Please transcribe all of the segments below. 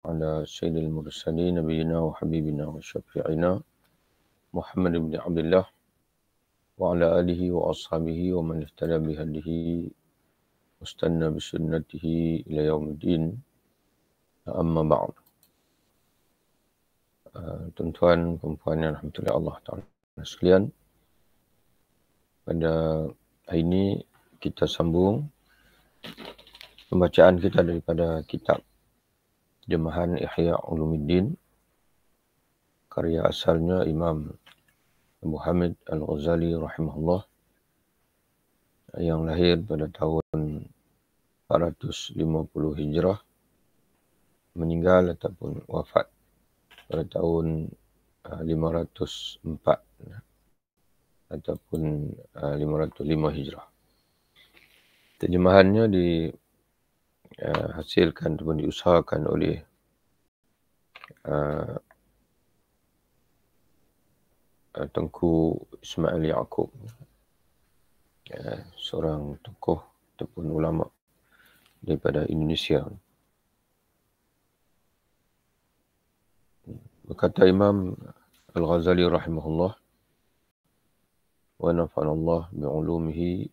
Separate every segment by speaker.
Speaker 1: على سيد المرسلين نبينا وحبيبنا وشفيعنا محمد بن عبد الله وعلى آله وأصحابه ومن اهتدى بهديه واستنى بسنته إلى يوم الدين. Amma ba'd. Tuan-tuan, puan-puan yang rahmatullahi Allah Ta'ala sekalian, pada hari ini kita sambung pembacaan kita daripada kitab Terjemahan Ihya Ulumuddin, karya asalnya Imam Abu Hamid Al-Ghazali rahimahullah, yang lahir pada tahun 450 Hijrah, meninggal ataupun wafat pada tahun 504 ataupun 505 Hijrah. Terjemahannya dihasilkan ataupun diusahakan oleh Tengku Ismail Yaakob, seorang tokoh ataupun ulama daripada Indonesia. Berkata Imam Al-Ghazali rahimahullah, wa nafa'anallah bi'ulumihi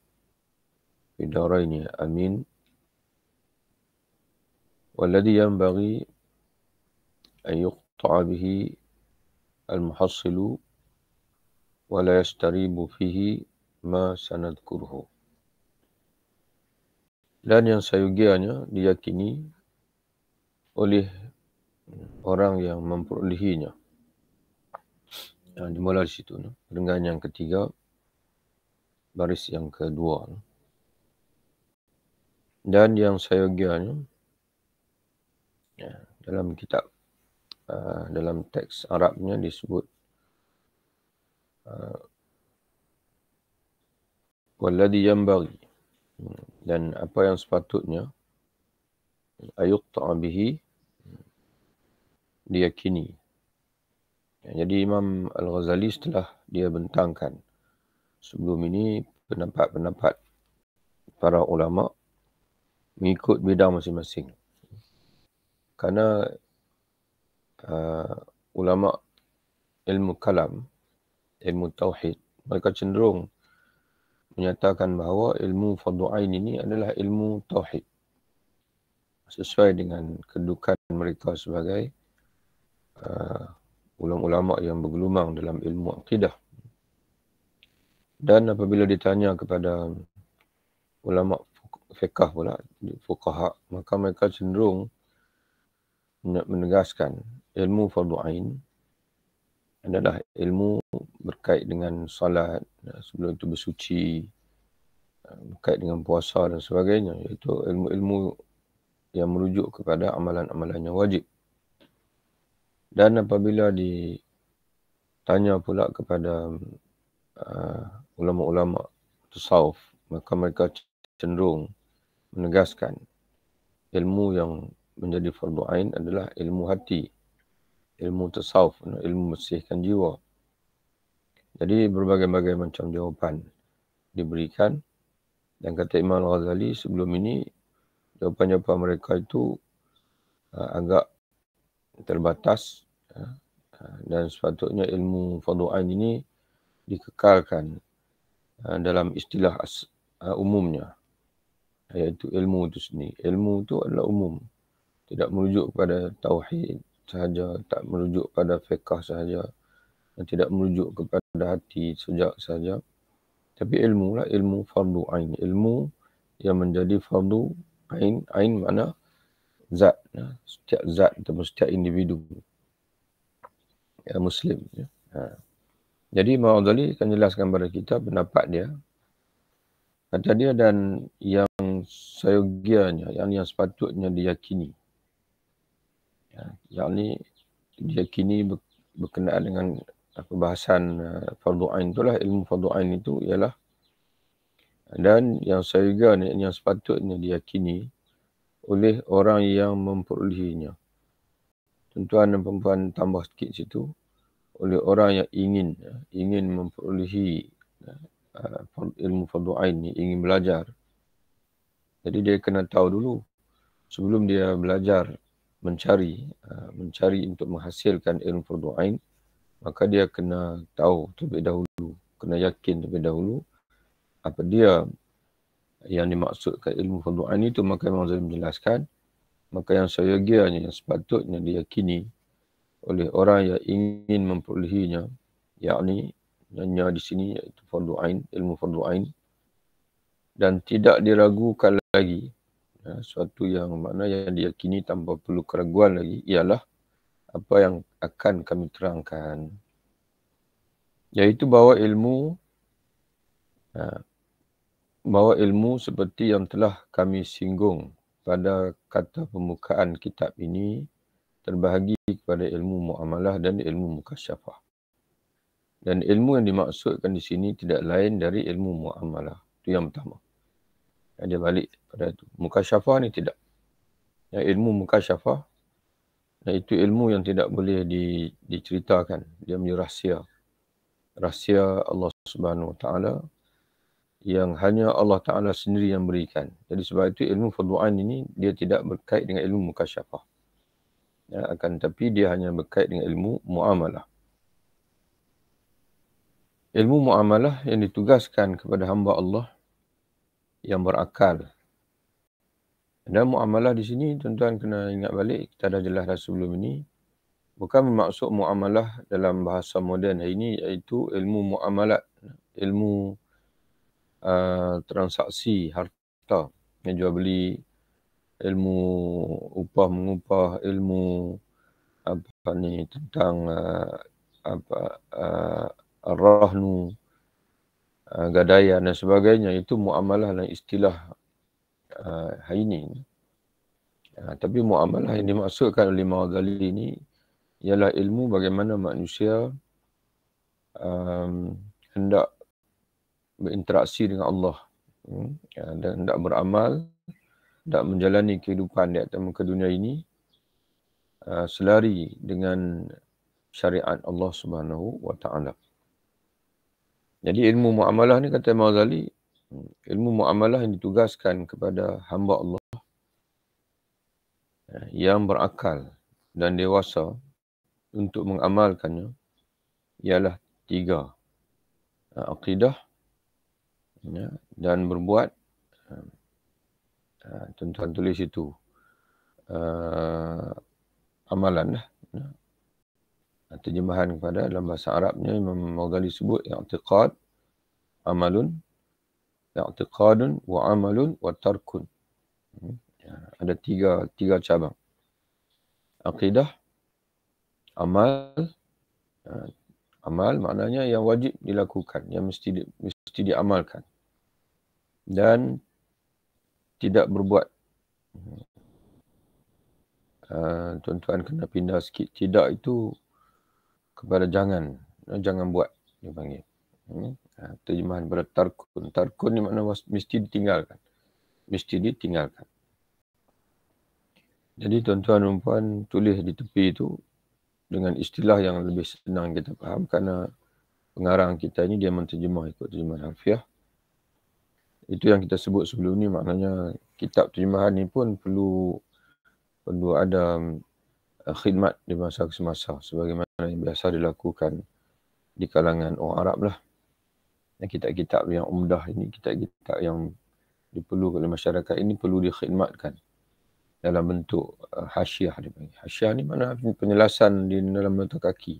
Speaker 1: fi daraini amin, walladhi yanbaghi an yuqta'a bihi al-muhassilu wa la yastaribu fihi ma sanadkuruhu. Dan yang sayogianya diyakini oleh orang yang memperolehinya. Dimulai di situ. Dengan yang ketiga, baris yang kedua. Dan yang sayogianya, dalam kitab, dalam teks Arabnya disebut walladhi yanbaghi, dan apa yang sepatutnya ayuqta'a bihi, diyakini. Jadi Imam Al-Ghazali setelah dia bentangkan sebelum ini pendapat-pendapat para ulama mengikut bidang masing-masing. Karena ulama ilmu kalam, ilmu tauhid, mereka cenderung menyatakan bahawa ilmu fardhu ain ini adalah ilmu tauhid, sesuai dengan kedudukan mereka sebagai ulama-ulama yang bergelumang dalam ilmu akidah. Dan apabila ditanya kepada ulama fiqh pula, fuqaha, maka mereka cenderung menegaskan ilmu fardhu ain adalah ilmu berkait dengan salat, sebelum itu bersuci, berkait dengan puasa dan sebagainya, iaitu ilmu-ilmu yang merujuk kepada amalan-amalan yang wajib. Dan apabila ditanya pula kepada ulama-ulama tasawuf, maka mereka cenderung menegaskan ilmu yang menjadi fardu ain adalah ilmu hati, ilmu tasawuf, ilmu bersihkan jiwa. Jadi berbagai-bagai macam jawapan diberikan, dan kata Imam Al-Ghazali sebelum ini, jawapan-jawapan mereka itu agak terbatas, dan sepatutnya ilmu fardhu ain ini dikekalkan dalam istilah umumnya, iaitu ilmu itu sendiri. Ilmu itu adalah umum, tidak merujuk kepada tauhid sahaja, tak merujuk pada fiqh sahaja, dan tidak merujuk kepada hati sahaja, tapi ilmu lah, ilmu fardhu ain, ilmu yang menjadi fardhu ain. Ain makna zat, setiap zat ataupun setiap individu Muslim. Jadi Imam Ghazali akan jelaskan pada kita pendapat dia. Kata dia, dan yang sayogianya, yang sepatutnya diyakini, yakni diyakini berkenaan dengan perbahasan fardhu ain itulah, ilmu fardhu ain itu ialah, dan yang sayogianya, yang sepatutnya diyakini oleh orang yang memperolehinya. Tuan-tuan dan perempuan tambah sikit situ, oleh orang yang ingin memperolehi ilmu fardhu ain ni, ingin belajar. Jadi dia kena tahu dulu, sebelum dia belajar mencari untuk menghasilkan ilmu fardu ain, maka dia kena tahu terlebih dahulu, kena yakin terlebih dahulu apa dia yang dimaksudkan ilmu fardu ain itu. Maka Imam Ghazali menjelaskan, maka yang seyogianya, yang sepatutnya diyakini oleh orang yang ingin memperolehinya, yakni hanya di sini iaitu fardu ain, ilmu fardu ain, dan tidak diragukan lagi. Suatu yang mana yang diyakini tanpa perlu keraguan lagi ialah apa yang akan kami terangkan, iaitu bahawa ilmu seperti yang telah kami singgung pada kata pembukaan kitab ini terbahagi kepada ilmu muamalah dan ilmu mukasyafah. Dan ilmu yang dimaksudkan di sini tidak lain dari ilmu muamalah. Itu yang pertama. Dia balik pada itu. Mukasyafah ni tidak. Yang ilmu mukasyafah, itu ilmu yang tidak boleh diceritakan. Dia menjadi rahsia. Rahsia Allah Subhanahu Wa Taala yang hanya Allah Taala sendiri yang berikan. Jadi sebab itu ilmu fardu ain ini dia tidak berkait dengan ilmu mukasyafah. Akan tetapi dia hanya berkait dengan ilmu muamalah. Ilmu muamalah yang ditugaskan kepada hamba Allah yang berakal. Dan muamalah di sini tuan-tuan kena ingat balik, kita dah jelas dah sebelum ini, bukan bermaksud muamalah dalam bahasa moden hari ini, iaitu ilmu muamalat, ilmu transaksi harta, yang jual beli, ilmu upah mengupah, ilmu tentang rahnu, gadaian dan sebagainya. Itu muamalah dan istilah hari ini. Tapi muamalah yang dimaksudkan oleh Imam Ghazali ini ialah ilmu bagaimana manusia hendak berinteraksi dengan Allah, dan hendak beramal, hendak menjalani kehidupan di atas muka dunia ini selari dengan syariat Allah Subhanahu Wa Taala. Jadi ilmu muamalah ni, kata Imam Ghazali, ilmu muamalah yang ditugaskan kepada hamba Allah yang berakal dan dewasa untuk mengamalkannya ialah 3. Akidah dan berbuat. Tuan-tuan tulis itu amalan lah. Terjemahan kepada dalam bahasa Arabnya, Imam Ghazali sebut i'tiqad, amalun, i'tiqadun wa amalun wa tarkun. Ada tiga cabang. Akidah, amal. Amal maknanya yang wajib dilakukan, yang mesti diamalkan. Dan tidak berbuat. Tuan-tuan kena pindah sikit. Tidak itu kepada jangan buat, dia panggil. Terjemahan pada tarkun. Tarkun ni makna mesti ditinggalkan. Mesti ditinggalkan. Jadi tuan-tuan dan puan tulis di tepi itu dengan istilah yang lebih senang kita faham, kerana pengarang kita ini dia menterjemah ikut terjemahan harfiah. Itu yang kita sebut sebelum ni, maknanya kitab terjemahan ni pun perlu ada khidmat di masa ke semasa, sebagaimana yang biasa dilakukan di kalangan orang Arab lah. Kitab-kitab yang umdah ini, kitab-kitab yang diperlukan oleh masyarakat ini perlu dikhidmatkan dalam bentuk hasyiah. Hasyiah ni mana penjelasan di dalam nota kaki.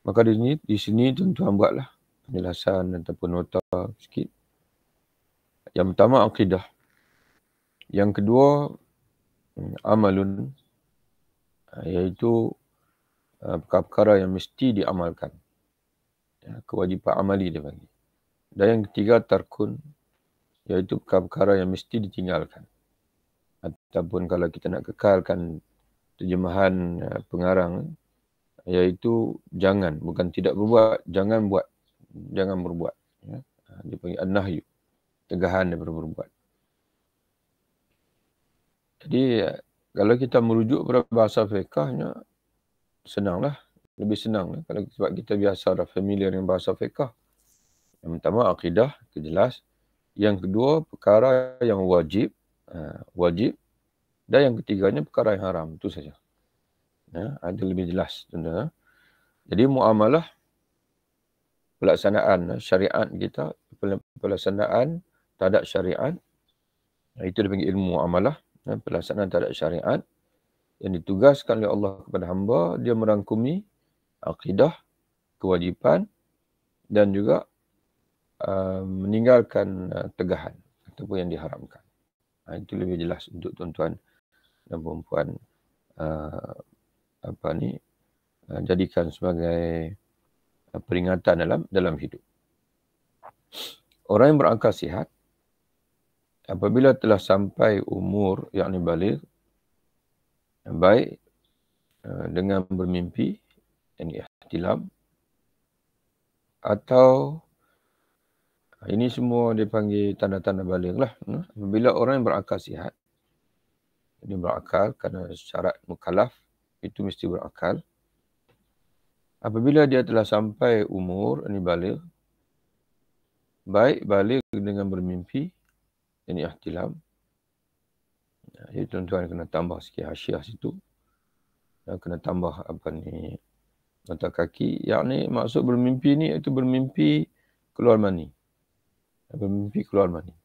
Speaker 1: Maka di sini tuan-tuan buatlah penjelasan ataupun nota sikit. Yang pertama akidah. Yang kedua amalun, iaitu perkara-perkara yang mesti diamalkan. Kewajipan amali dia panggil. Dan yang ketiga tarkun, iaitu perkara-perkara yang mesti ditinggalkan. Ataupun kalau kita nak kekalkan terjemahan pengarang, iaitu jangan, bukan tidak berbuat, jangan buat, jangan berbuat. Dia panggil an-nahyu, tegahan daripada berbuat. Jadi kalau kita merujuk pada bahasa fiqahnya, senanglah, lebih senang kalau sebab kita biasa dah familiar dengan bahasa fiqah. Yang pertama akidah, jelas. Yang kedua perkara yang wajib Dan yang ketiganya perkara yang haram. Itu saja. Ya, ada lebih jelas. Tanda. Jadi muamalah, pelaksanaan syariat kita, pelaksanaan terhadap syariat, itu dipanggil ilmu muamalah. Pelaksanaan terhadap syariat yang ditugaskan oleh Allah kepada hamba, dia merangkumi akidah, kewajipan dan juga meninggalkan tegahan ataupun yang diharamkan. Itu lebih jelas untuk tuan-tuan dan perempuan jadikan sebagai peringatan dalam hidup. Orang yang berakal sihat apabila telah sampai umur yakni baligh, baik dengan bermimpi yakni ihtilam, atau ini semua dipanggil tanda-tanda baligh lah. Apabila orang yang berakal sihat, ini berakal kerana syarat mukallaf itu mesti berakal. Apabila dia telah sampai umur ini baligh, baik baligh dengan bermimpi ini ihtilam. Jadi tuan-tuan kena tambah sikit hasyiah situ. Dan kena tambah mata kaki. Yakni maksud bermimpi ni itu bermimpi keluar mani. Bermimpi keluar mani.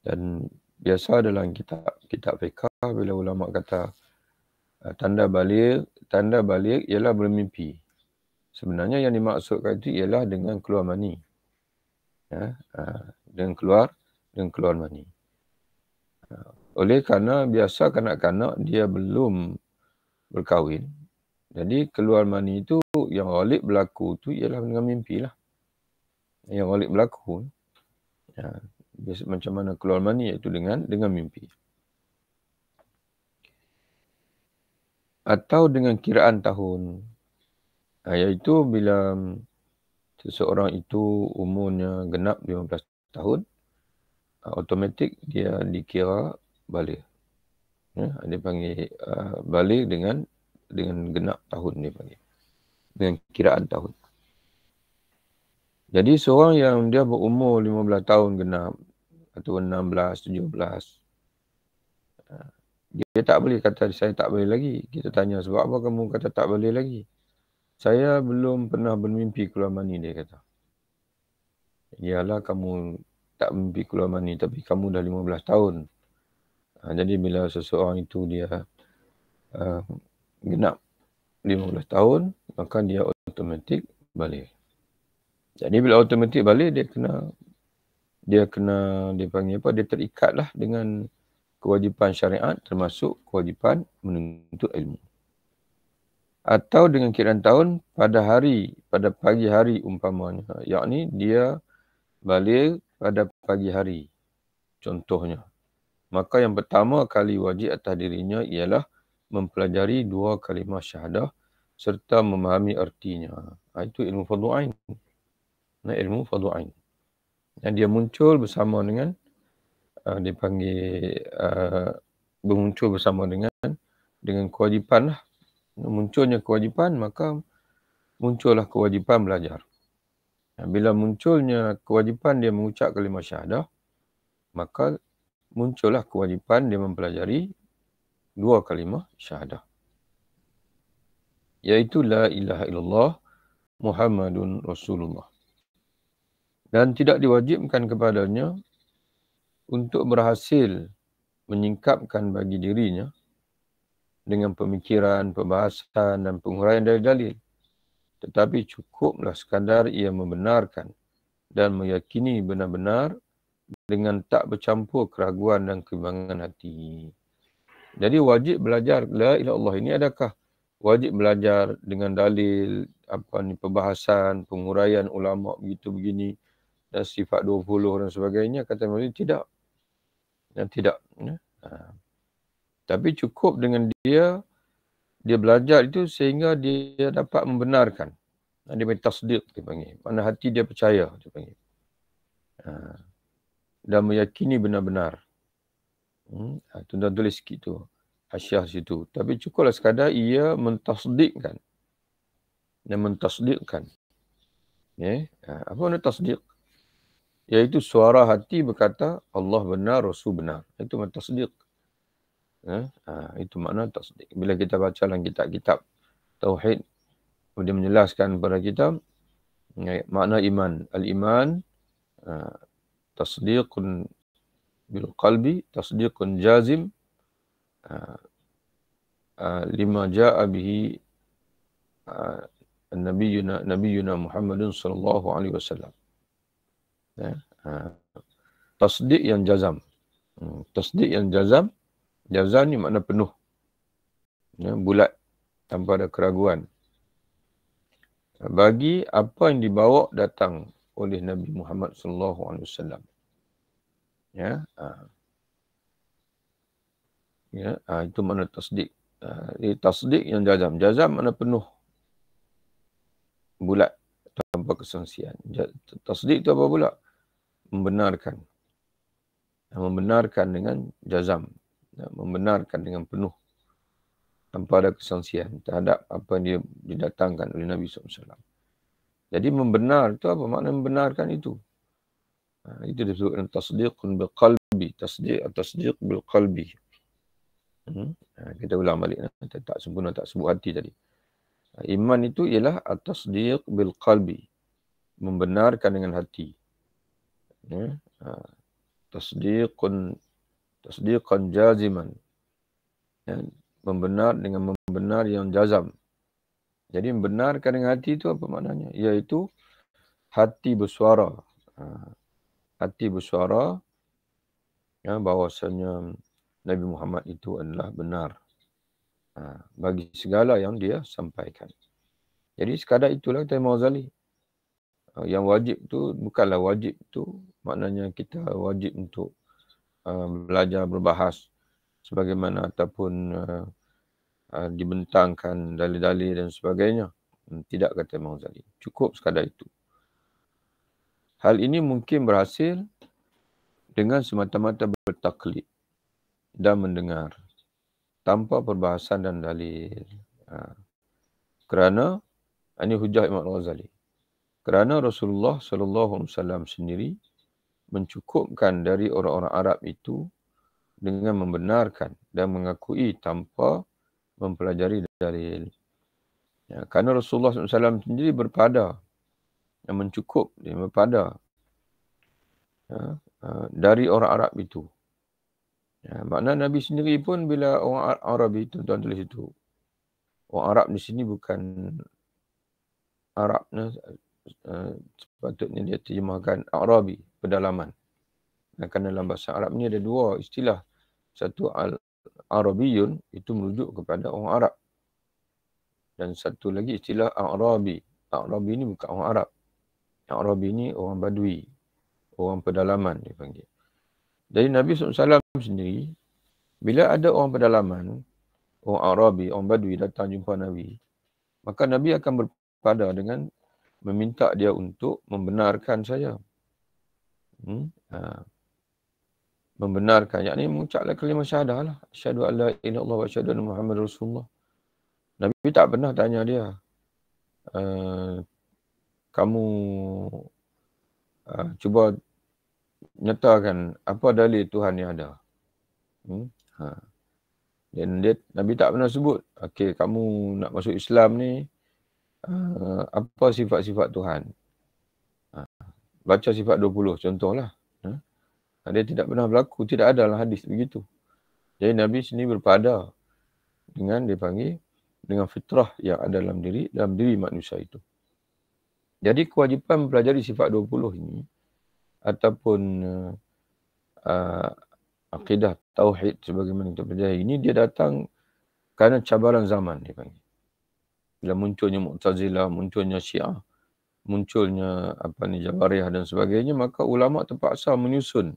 Speaker 1: Dan biasa dalam kitab fiqh bila ulama kata tanda baligh ialah bermimpi. Sebenarnya yang dimaksudkan itu ialah dengan keluar mani. Dengan keluar mani. Oleh kerana biasa kanak-kanak dia belum berkahwin. Jadi keluar mani itu yang ghalib berlaku tu ialah dengan mimpi lah. Yang ghalib berlaku. Biasa macam mana keluar mani iaitu dengan mimpi. Atau dengan kiraan tahun. Iaitu bila seseorang itu umurnya genap 15 tahun, automatik dia dikira baligh. Dia panggil baligh dengan genap tahun dia panggil. Dengan kiraan tahun. Jadi seorang yang dia berumur 15 tahun genap atau 16, 17, dia tak boleh kata saya tak boleh lagi. Kita tanya sebab apa kamu kata tak boleh lagi? Saya belum pernah bermimpi keluar mani, dia kata. Ialah kamu tak mimpi keluar mani tapi kamu dah 15 tahun. Jadi bila seseorang itu dia genap 15 tahun, maka dia automatik baligh. Jadi bila automatik baligh dia panggil apa? Dia terikatlah dengan kewajipan syariat termasuk kewajipan menuntut ilmu. Atau dengan kiraan tahun pada pagi hari umpamanya. Yakni dia baligh pada pagi hari. Contohnya. Maka yang pertama kali wajib atas dirinya ialah mempelajari 2 kalimah syahadah serta memahami artinya. Itu ilmu fardhu ain. Ilmu fardhu ain. Dan dia muncul bersama dengan muncul bersama dengan kewajipan lah. Munculnya kewajipan, maka muncullah kewajipan belajar. Bila munculnya kewajipan dia mengucap kalimah syahadah, maka muncullah kewajipan dia mempelajari 2 kalimah syahadah. Iaitu la ilaha illallah Muhammadun Rasulullah. Dan tidak diwajibkan kepadanya untuk berhasil menyingkapkan bagi dirinya dengan pemikiran, perbahasan dan penguraian dari dalil. Tetapi cukuplah sekadar ia membenarkan dan meyakini benar-benar dengan tak bercampur keraguan dan kebimbangan hati. Jadi wajib belajar la ilaha illallah ini adakah wajib belajar dengan dalil, perbahasan, penguraian ulama begitu begini dan sifat 20 dan sebagainya? Kata Maulid tidak. Dan tidak. Tapi cukup dengan dia belajar itu sehingga dia dapat membenarkan. Dia panggil tasdiq, dia panggil. Mana hati dia percaya, dia panggil. Dan meyakini benar-benar. Tuan-tuan tulis sikit tu. Hasyiah situ. Tapi cukuplah sekadar ia mentasdikkan. Dan mentasdikkan. Apa makna tasdiq? Iaitu suara hati berkata Allah benar, Rasul benar. Itu mentasdiq. Itu makna tasdik. Bila kita baca dalam kitab-kitab tauhid, dia menjelaskan kepada kita makna iman. Al-iman tasdiqun bil qalbi, tasdiqun jazim lima jaa bihi Nabiyuna Muhammadun sallallahu alaihi wasallam. Tasdik yang jazam. Tasdik yang jazam ni makna penuh. Bulat tanpa ada keraguan. Bagi apa yang dibawa datang oleh Nabi Muhammad sallallahu alaihi wasallam. Itu makna tasdik. Tasdik yang jazam. Jazam makna penuh. Bulat tanpa kesangsian. Tasdik itu apa pula? Membenarkan. Membenarkan dengan jazam. Membenarkan dengan penuh. Tanpa ada kesangsian terhadap apa yang didatangkan oleh Nabi SAW. Jadi membenar itu apa makna membenarkan itu? Itu disebut tasdiqun bil qalbi. Tasdiq bil qalbi. Kita ulang balik. Tak sempurna, tak sebut hati tadi. Iman itu ialah at-tasdiq bil qalbi. Membenarkan dengan hati. Tasdiqan jaziman. Membenar dengan membenar yang jazam. Jadi membenarkan dengan hati itu apa maknanya? Iaitu hati bersuara. Hati bersuara bahawasanya Nabi Muhammad itu adalah benar. Bagi segala yang dia sampaikan. Jadi sekadar itulah kata Imam Ghazali. Yang wajib tu bukanlah wajib tu maknanya kita wajib untuk belajar berbahas sebagaimana ataupun dibentangkan dalil-dalil dan sebagainya. Tidak kata Imam Ghazali. Cukup sekadar itu. Hal ini mungkin berhasil dengan semata-mata bertaklid dan mendengar tanpa perbahasan dan dalil. Kerana ini hujah Imam Ghazali. Kerana Rasulullah sallallahu alaihi wasallam sendiri mencukupkan dari orang-orang Arab itu dengan membenarkan dan mengakui tanpa mempelajari dalil. Kerana Rasulullah SAW sendiri berpada yang mencukup, dia berpada dari orang Arab itu. Makna Nabi sendiri pun bila orang Arabi, tuan-tuan tulis itu. Orang Arab di sini bukan Arab, sepatutnya dia terjemahkan Arabi, pedalaman. Kerana dalam bahasa Arab ni ada dua istilah. Satu Al-Arabiyun, itu merujuk kepada orang Arab. Dan satu lagi istilah Arabi. Arabi ni bukan orang Arab. Arabi ni orang Badui. Orang pedalaman dia panggil. Jadi Nabi SAW sendiri, bila ada orang pedalaman, orang Arabi, orang Badui datang jumpa Nabi, maka Nabi akan berpada dengan meminta dia untuk membenarkan saya. Membenarkan, yakni mengucaplah kalimah syahadah lah. Asyhadu an la ilaha illallah wa asyhadu anna Muhammadar Rasulullah. Nabi tak pernah tanya dia, kamu cuba nyatakan apa dalil Tuhan yang ada. Dan Nabi tak pernah sebut, okey, kamu nak masuk Islam ni, apa sifat-sifat Tuhan. Baca sifat 20 contohlah. Dia tidak pernah berlaku, tidak ada dalam hadis begitu. Jadi Nabi sini berpada dengan dipanggil dengan fitrah yang ada dalam diri manusia itu. Jadi kewajipan mempelajari sifat 20 ini ataupun akidah tauhid sebagaimana kita pelajari ini, dia datang kerana cabaran zaman dipanggil. Bila munculnya Mu'tazilah, munculnya Syiah, munculnya Jabariyah dan sebagainya, maka ulama terpaksa menyusun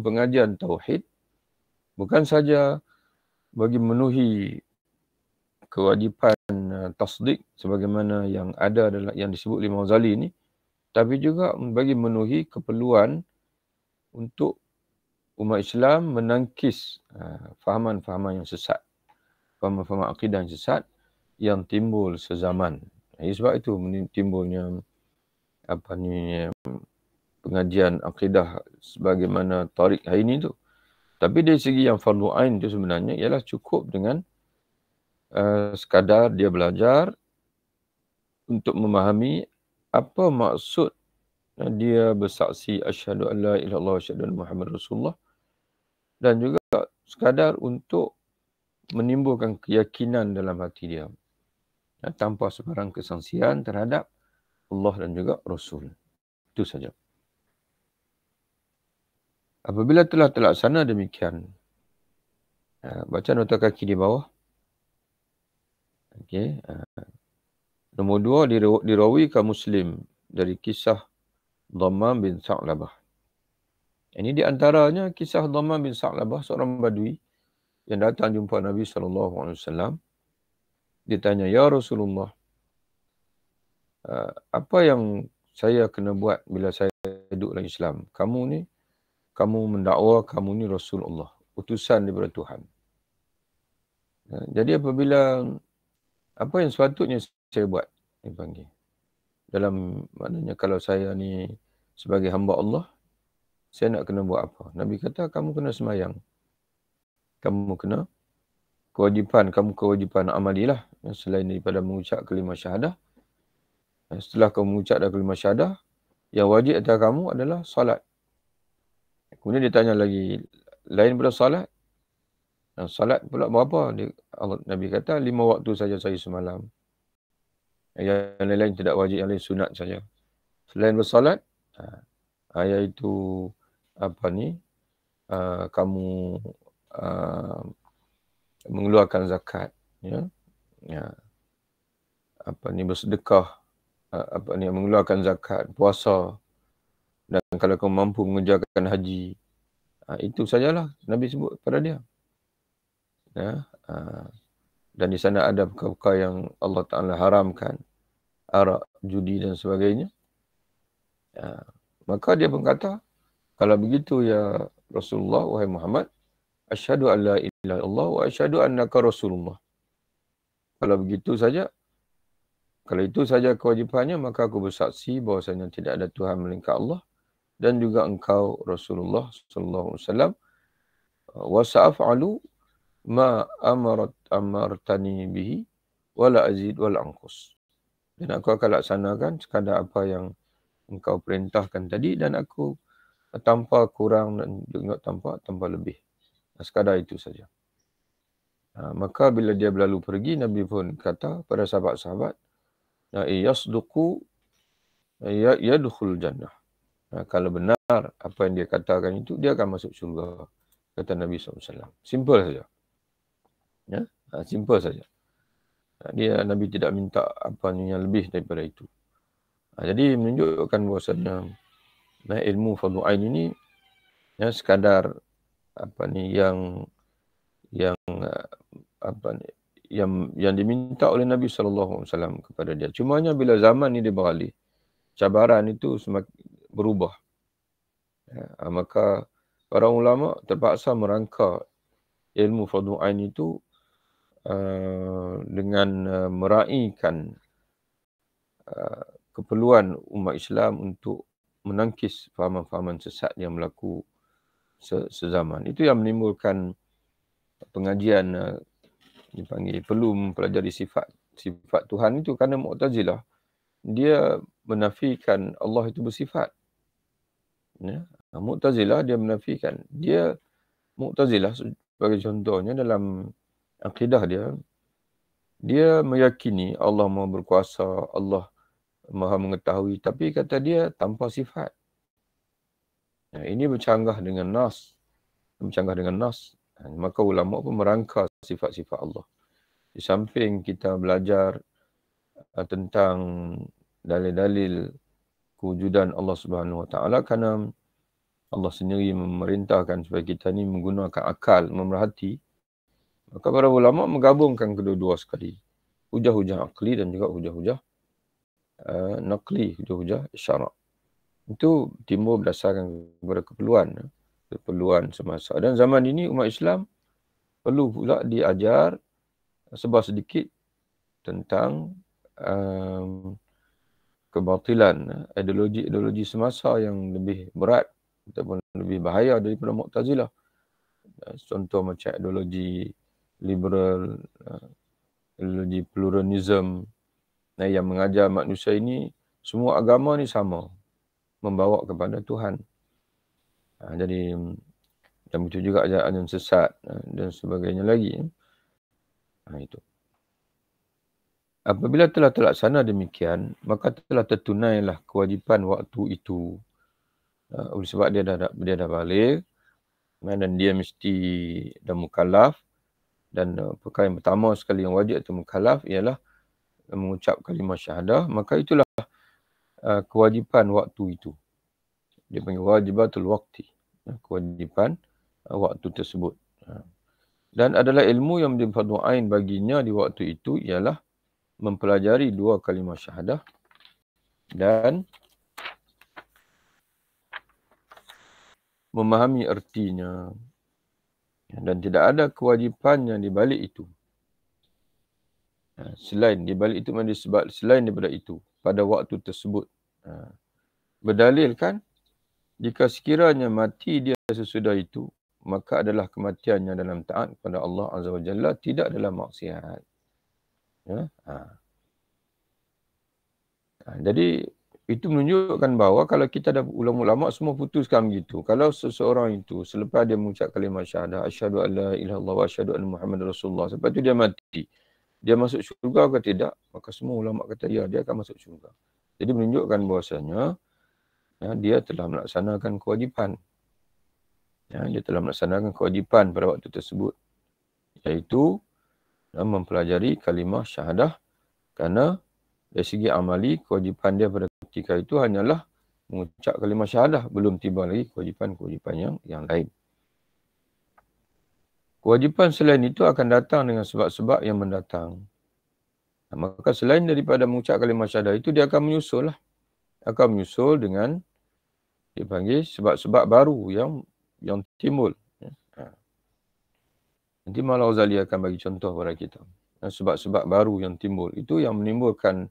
Speaker 1: pengajian tauhid bukan saja bagi memenuhi kewajipan tasdik sebagaimana yang ada dalam yang disebut oleh Imam Ghazali ini, tapi juga bagi memenuhi keperluan untuk umat Islam menangkis fahaman-fahaman yang sesat, fahaman-fahaman akidah yang sesat yang timbul sezaman. Sebab itu timbulnya pengajian akidah sebagaimana tarik hari ini tu. Tapi dari segi yang fardu ain itu sebenarnya ialah cukup dengan sekadar dia belajar untuk memahami apa maksud dia bersaksi asyhadu an la ilaha illallah wa asyhadu anna Muhammad Rasulullah, dan juga sekadar untuk menimbulkan keyakinan dalam hati dia tanpa sebarang kesangsian terhadap Allah dan juga Rasul. Itu saja. Apabila telah terlaksana demikian, baca nota kaki di bawah. Okey. Nombor 2, dirawikan Muslim dari kisah Dhammam bin Sa'labah. Ini di antaranya kisah Dhammam bin Sa'labah, seorang badui yang datang jumpa Nabi SAW. Dia tanya, "Ya Rasulullah, apa yang saya kena buat bila saya hidup dalam Islam? Kamu mendakwa kamu ni Rasulullah, utusan daripada Tuhan. Jadi apabila apa yang sepatutnya saya buat?" Dia panggil. Dalam maknanya kalau saya ni sebagai hamba Allah, saya nak kena buat apa? Nabi kata, kamu kena semayang. Kamu kena kewajipan amalilah selain daripada mengucap kalimah syahadah. Setelah kamu mengucap kalimah syahadah, yang wajib atas kamu adalah salat. Kemudian dia tanya lagi, lain daripada salat? Salat pula berapa? Nabi kata, 5 waktu saja saya semalam. Yang lain-lain tidak wajib, yang lain sunat saja. Selain bersalat, iaitu kamu mengeluarkan zakat, bersedekah, mengeluarkan zakat, puasa, dan kalau kamu mampu mengerjakan haji, itu sajalah Nabi sebut pada dia. Dan di sana ada perkara yang Allah Ta'ala haramkan, arak, judi dan sebagainya. Maka dia pun kata, kalau begitu ya Rasulullah, wahai Muhammad, asyhadu an la ilaha illallah wa asyhadu annaka Rasulullah. Kalau begitu saja, kalau itu saja kewajipannya, maka aku bersaksi bahwasanya tidak ada Tuhan melainkan Allah dan juga engkau Rasulullah sallallahu alaihi wasallam. Wa sa'afalu ma amartani bihi wala azid wala anqus. Dan aku akan laksanakan sekadar apa yang engkau perintahkan tadi, dan aku tanpa kurang dan juga tanpa lebih. Sekadar itu saja. Maka bila dia berlalu pergi, Nabi pun kata pada sahabat-sahabat, yasduqu yadkhul jannah. Kalau benar apa yang dia katakan itu, dia akan masuk syurga, kata Nabi SAW. Simple saja. Simple saja. Nabi tidak minta apa yang lebih daripada itu. Jadi menunjukkan bahawasanya ilmu fardu ain ini sekadar yang diminta oleh Nabi SAW kepada dia. Cumanya bila zaman ini dia beralih, cabaran itu semakin berubah. Maka para ulama terpaksa merangka ilmu fardu ain itu dengan meraihkan keperluan umat Islam untuk menangkis fahaman-fahaman sesat yang berlaku sezaman. Itu yang menimbulkan pengajian dipanggil perlu mempelajari sifat Tuhan itu, kerana Mu'tazilah dia menafikan Allah itu bersifat. Mu'tazilah dia menafikan. Mu'tazilah sebagai contohnya dalam akidah dia meyakini Allah Maha berkuasa, Allah Maha mengetahui, tapi kata dia tanpa sifat. Ini bercanggah dengan nas. Maka ulama pun merangka sifat-sifat Allah. Di samping kita belajar tentang dalil-dalil kewujudan Allah Subhanahu Wa Taala, kerana Allah sendiri memerintahkan supaya kita ni menggunakan akal, memerhati. Maka para ulama menggabungkan kedua-dua sekali. Hujah-hujah akli dan juga hujah-hujah naqli, hujah-hujah syarak. Itu timbul berdasarkan kepada keperluan semasa. Dan zaman ini umat Islam perlu pula diajar sebar sedikit tentang kebatilan ideologi semasa yang lebih berat ataupun lebih bahaya daripada Mu'tazilah. Contoh macam ideologi liberal, ideologi pluralism yang mengajar manusia ini semua agama ni sama, membawa kepada Tuhan. Jadi dan begitu juga ajaran sesat dan sebagainya lagi. Itu. Apabila telah terlaksana demikian, maka telah tertunailah kewajipan waktu itu. Oleh sebab dia dah balik, dan dia mesti dah mukallaf, dan perkara yang pertama sekali yang wajib atau mukallaf ialah mengucap kalimah syahadah, maka itulah kewajipan waktu itu. Dia panggil wajibatul waqti, kewajipan waktu tersebut. Dan adalah ilmu yang menjadi fardu ain baginya di waktu itu ialah mempelajari 2 kalimah syahadah dan memahami ertinya. Dan tidak ada kewajipannya di balik itu. Selain di balik itu, sebab selain daripada itu pada waktu tersebut. Berdalilkan jika sekiranya mati dia sesudah itu, maka adalah kematiannya dalam taat kepada Allah Azza wa Jalla, tidak dalam maksiat. Jadi itu menunjukkan bahawa kalau kita ada ulama-ulama semua putuskan begitu. Kalau seseorang itu selepas dia mengucap kalimah syahadah, asyhadu an la ilaha illallah wa asyhadu anna Muhammadar Rasulullah, selepas itu dia mati, dia masuk syurga atau tidak? Maka semua ulama kata ya, dia akan masuk syurga. Jadi menunjukkan bahawasanya dia telah melaksanakan kewajipan. Dia telah melaksanakan kewajipan pada waktu tersebut, iaitu mempelajari kalimah syahadah, kerana dari segi amali, kewajipan dia pada ketika itu hanyalah mengucap kalimah syahadah. Belum tiba lagi kewajipan-kewajipan yang lain. Kewajipan selain itu akan datang dengan sebab-sebab yang mendatang. Maka selain daripada mengucap kalimah syahadah itu, dia akan menyusul lah. Akan menyusul dengan dipanggil sebab-sebab baru yang timbul. Nanti Maulana Ghazali akan bagi contoh kepada kita. Sebab-sebab baru yang timbul. Itu yang menimbulkan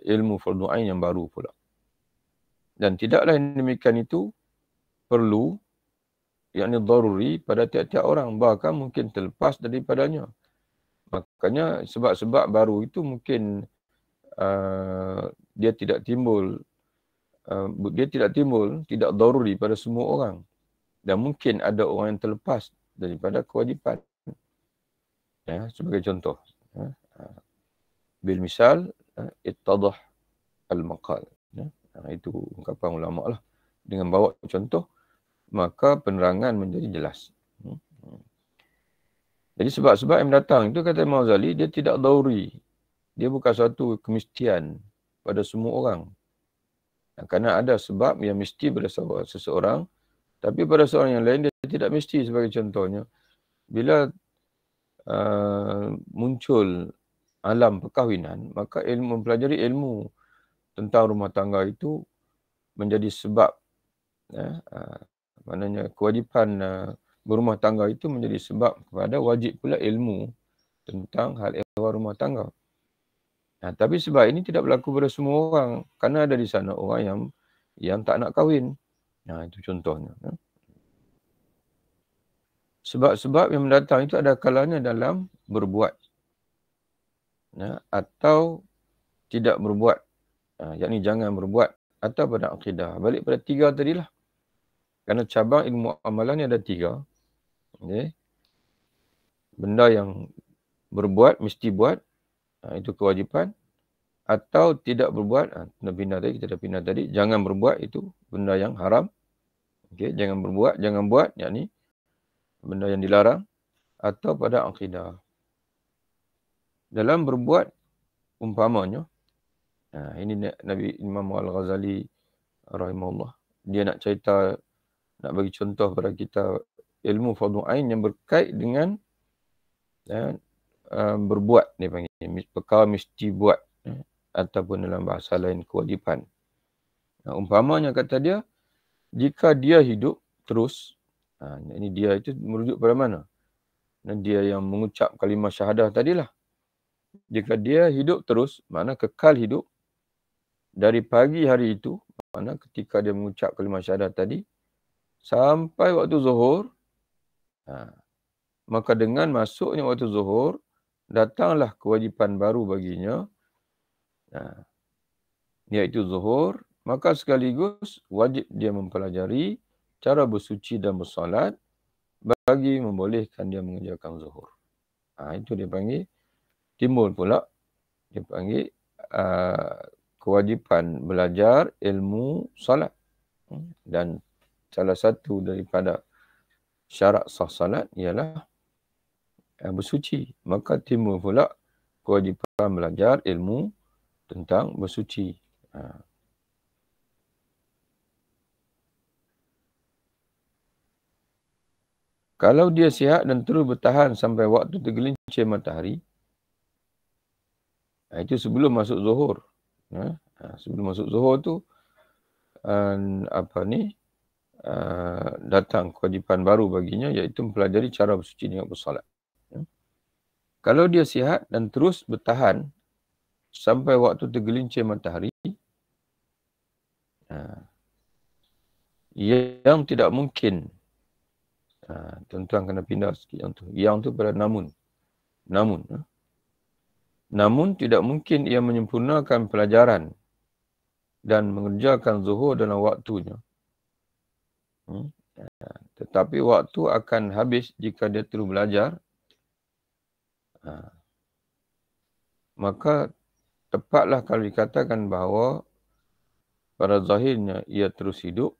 Speaker 1: ilmu fardu ain yang baru pula. Dan tidaklah yang demikian itu perlu, yakni daruri pada tiap-tiap orang, bahkan mungkin terlepas daripadanya. Makanya sebab-sebab baru itu mungkin dia tidak timbul, tidak daruri pada semua orang. Dan mungkin ada orang yang terlepas daripada kewajipan. Sebagai contoh, bil misal ittadah al-maqal. Itu ungkapan ulama lah. Dengan bawa contoh, maka penerangan menjadi jelas. Jadi sebab-sebab yang datang itu, kata Imam Ghazali, dia tidak dauri. Dia bukan suatu kemestian pada semua orang. Kerana ada sebab yang mesti pada seseorang, tapi pada seorang yang lain dia tidak mesti. Sebagai contohnya, bila muncul alam perkahwinan, maka mempelajari ilmu tentang rumah tangga itu menjadi sebab. Maknanya kewajipan berumah tangga itu menjadi sebab kepada wajib pula ilmu tentang hal ehwal rumah tangga. Tapi sebab ini tidak berlaku pada semua orang, kerana ada di sana orang yang tak nak kahwin. Itu contohnya. Sebab-sebab yang mendatang itu ada kalanya dalam berbuat atau tidak berbuat, yakni jangan berbuat, atau pada akidah. Balik pada 3 tadilah. Kerana cabang ilmu amalan ni ada 3. Okay. Benda yang berbuat, mesti buat, itu kewajipan. Atau tidak berbuat, kita dah pindah tadi. Jangan berbuat, itu benda yang haram. Okay. Jangan berbuat, jangan buat, yakni benda yang dilarang. Atau pada akidah. Dalam berbuat, umpamanya, ini Nabi Imam Al-Ghazali rahimahullah, dia nak cerita, nak bagi contoh pada kita ilmu fardu ain yang berkait dengan berbuat, dia panggil perkara mesti buat, ataupun dalam bahasa lain kewajipan. Umpamanya kata dia, jika dia hidup terus, ini dia itu merujuk pada mana? Dia yang mengucap kalimah syahadah tadilah. Jika dia hidup terus, makna kekal hidup dari pagi hari itu, makna ketika dia mengucap kalimah syahadah tadi, sampai waktu zuhur, Maka dengan masuknya waktu zuhur, datanglah kewajipan baru baginya, iaitu zuhur, maka sekaligus wajib dia mempelajari cara bersuci dan bersolat bagi membolehkan dia mengerjakan zuhur. Itu dia panggil, timbul pula, dia panggil kewajipan belajar ilmu solat. Dan salah satu daripada syarat sah salat ialah bersuci. Maka timbul pula kewajipan belajar ilmu tentang bersuci. Kalau dia sihat dan terus bertahan sampai waktu tergelincir matahari, itu sebelum masuk zuhur. Sebelum masuk zuhur tu, datang kewajipan baru baginya, iaitu mempelajari cara bersuci dengan bersolat. Kalau dia sihat dan terus bertahan sampai waktu tergelincir matahari, yang tidak mungkin, tuan-tuan kena pindah sikit yang tu. Yang tu pada namun. Namun tidak mungkin ia menyempurnakan pelajaran dan mengerjakan zuhur dalam waktunya. Tetapi waktu akan habis jika dia terus belajar. Maka tepatlah kalau dikatakan bahawa pada zahirnya ia terus hidup.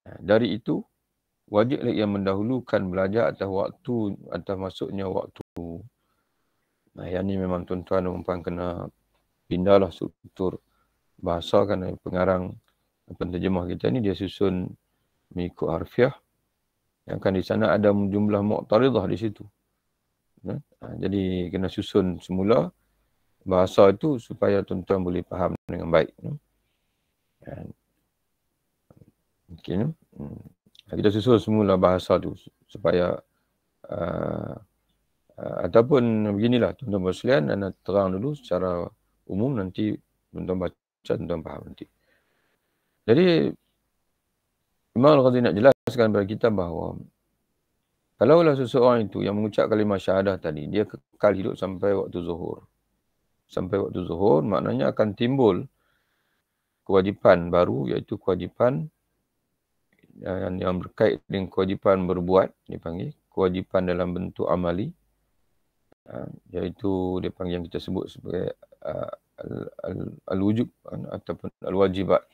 Speaker 1: Dari itu, wajiblah ia mendahulukan belajar atas waktu, atas masuknya waktu. Yang ni memang tuan-tuan dan puan kena pindahlah struktur bahasa, kerana pengarang penterjemah kita ni dia susun mengikut harfiah. Yang kan di sana ada jumlah mu'taridah di situ. Jadi kena susun semula bahasa itu supaya tuan-tuan boleh faham dengan baik. Mungkin kita susun semula bahasa tu supaya ataupun beginilah tuan-tuan sekalian, anda terang dulu secara umum, nanti tuan-tuan baca, tuan-tuan faham nanti. Jadi Imam Al-Ghazali nak jelaskan kepada kita bahawa kalaulah seseorang itu yang mengucap kalimah syahadah tadi, dia kekal hidup sampai waktu zuhur. Sampai waktu zuhur, maknanya akan timbul kewajipan baru, iaitu kewajipan yang berkait dengan kewajipan berbuat, dipanggil kewajipan dalam bentuk amali, iaitu dia panggil yang kita sebut sebagai al-wujub ataupun al-wajibat,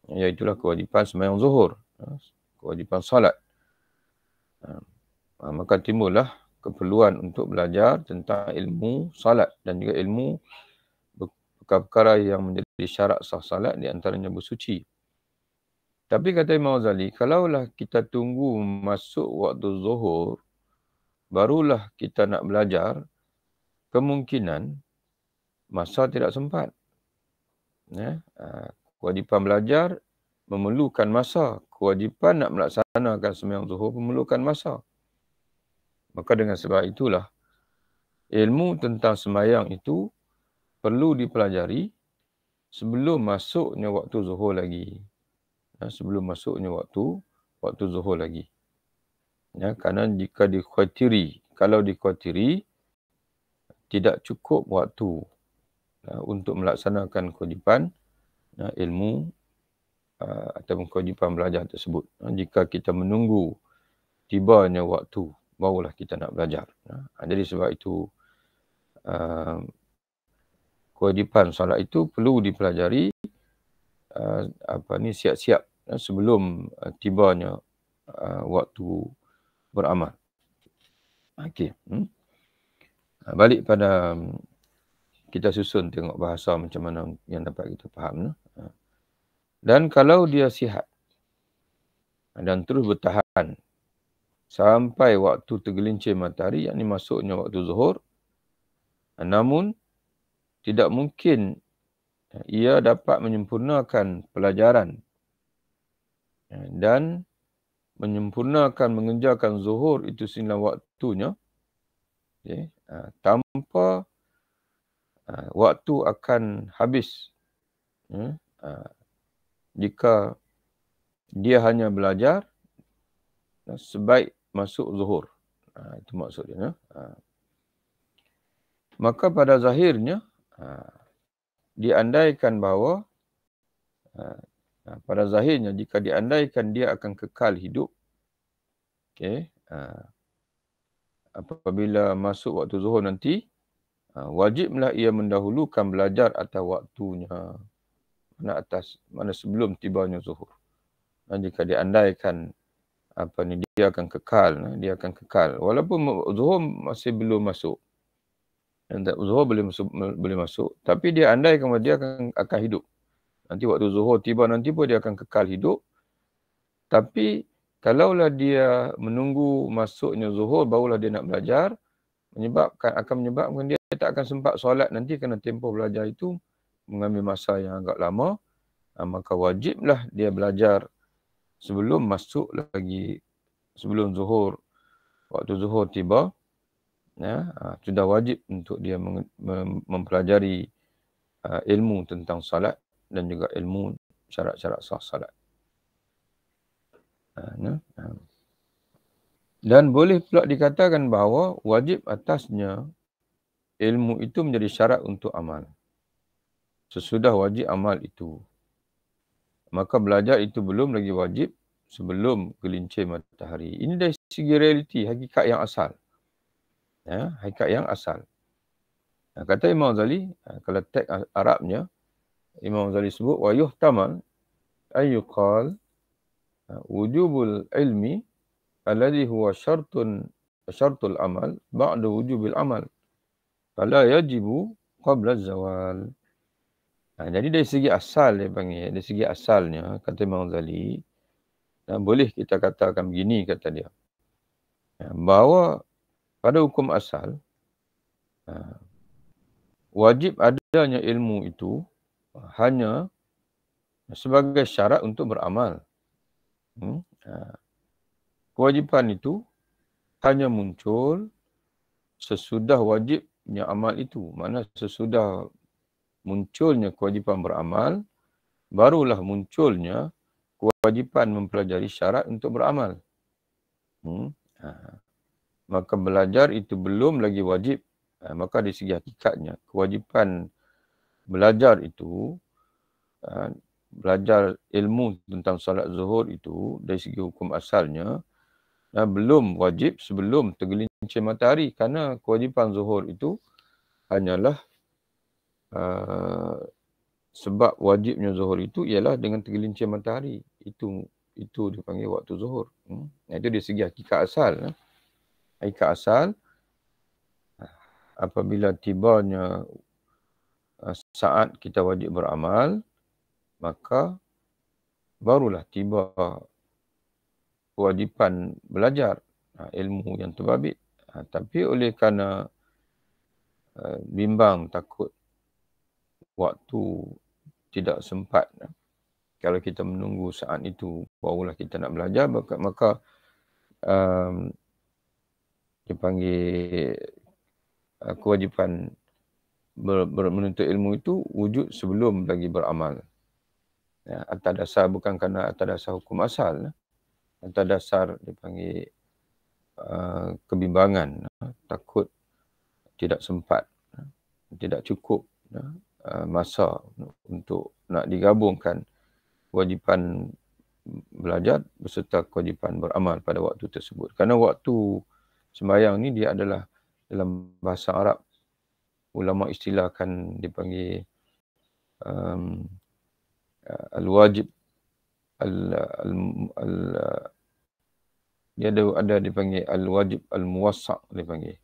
Speaker 1: iaitulah kewajipan sembahyang zuhur, kewajipan salat. Maka timbullah keperluan untuk belajar tentang ilmu salat dan juga ilmu perkara-perkara yang menjadi syarat sah salat, di antaranya bersuci. Tapi kata Imam Ghazali, kalaulah kita tunggu masuk waktu zuhur, barulah kita nak belajar, kemungkinan masa tidak sempat. Kewajipan belajar memerlukan masa. Kewajipan nak melaksanakan sembahyang zuhur memerlukan masa. Maka dengan sebab itulah, ilmu tentang sembahyang itu perlu dipelajari sebelum masuknya waktu zuhur lagi. Sebelum masuknya waktu zuhur lagi. Kerana jika dikhawatiri, kalau dikhawatiri tidak cukup waktu untuk melaksanakan kewajipan ilmu ataupun kewajipan belajar tersebut. Jika kita menunggu tibanya waktu, barulah kita nak belajar. Jadi sebab itu kewajipan solat itu perlu dipelajari siap-siap sebelum tibanya waktu beramal. Okey. Balik pada kita susun tengok bahasa macam mana yang dapat kita faham. Dan kalau dia sihat dan terus bertahan sampai waktu tergelincir matahari, yakni masuknya waktu zuhur, namun tidak mungkin ia dapat menyempurnakan pelajaran dan menyempurnakan mengerjakan zuhur itu sembilan waktunya, tanpa waktu akan habis jika dia hanya belajar sebaik masuk zuhur. Itu maksud dia. Maka pada zahirnya, diandaikan bahawa, pada zahirnya jika diandaikan dia akan kekal hidup, okey, apabila masuk waktu zuhur nanti, wajiblah ia mendahulukan belajar atas waktunya. Mana sebelum tibanya zuhur. Jika diandaikan dia akan kekal. Walaupun zuhur masih belum masuk. Zuhur boleh masuk, tapi dia andaikan bahawa dia akan hidup. Nanti waktu zuhur tiba nanti pun dia akan kekal hidup. Tapi kalaulah dia menunggu masuknya zuhur barulah dia nak belajar, akan menyebabkan dia tak akan sempat solat nanti kerana tempoh belajar itu mengambil masa yang agak lama. Maka wajiblah dia belajar sebelum zuhur, waktu zuhur tiba, sudah wajib untuk dia mempelajari ilmu tentang salat dan juga ilmu syarat-syarat sah salat. Dan boleh pula dikatakan bahawa wajib atasnya ilmu itu menjadi syarat untuk amal. Sesudah wajib amal itu, maka belajar itu belum lagi wajib sebelum gelincir matahari. Ini dari segi realiti, hakikat yang asal. Hakikat yang asal. Kata Imam Ghazali, kalau teks Arabnya, Imam Ghazali sebut, wa yuhtamal ayyuqal wujubul ilmi alladhi huwa syartul amal ba'da wujubil amal. Fala yajibu qabla zawal. Jadi dari segi asal dia panggil, dari segi asalnya, kata Imam Ghazali, boleh kita katakan begini, kata dia. Bahawa pada hukum asal, wajib adanya ilmu itu hanya sebagai syarat untuk beramal. Kewajipan itu hanya muncul sesudah wajibnya amal itu. Maksudnya sesudah munculnya kewajipan beramal, barulah munculnya kewajipan mempelajari syarat untuk beramal. Maka belajar itu belum lagi wajib. Maka dari segi hakikatnya, kewajipan belajar itu, belajar ilmu tentang salat zuhur itu, dari segi hukum asalnya, belum wajib sebelum tergelincir matahari. Kerana kewajipan zuhur itu hanyalah sebab wajibnya zuhur itu ialah dengan tergelincir matahari. Itu dipanggil waktu zuhur. Itu dari segi hakikat asal. Hakikat asal, apabila tibanya saat kita wajib beramal, maka barulah tiba kewajipan belajar ilmu yang terbabit. Tapi oleh kerana bimbang, takut waktu tidak sempat, kalau kita menunggu saat itu barulah kita nak belajar, maka dipanggil kewajipan menuntut ilmu itu wujud sebelum lagi beramal. Atas dasar, bukan kerana atas dasar hukum asal, atas dasar dipanggil kebimbangan, takut tidak sempat, tidak cukup masa untuk nak digabungkan kewajipan belajar beserta kewajipan beramal pada waktu tersebut. Kerana waktu sembahyang ni dia adalah dalam bahasa Arab, ulama istilahkan dipanggil al-wajib, dia ada dipanggil al-wajib al-muwassa' dipanggil.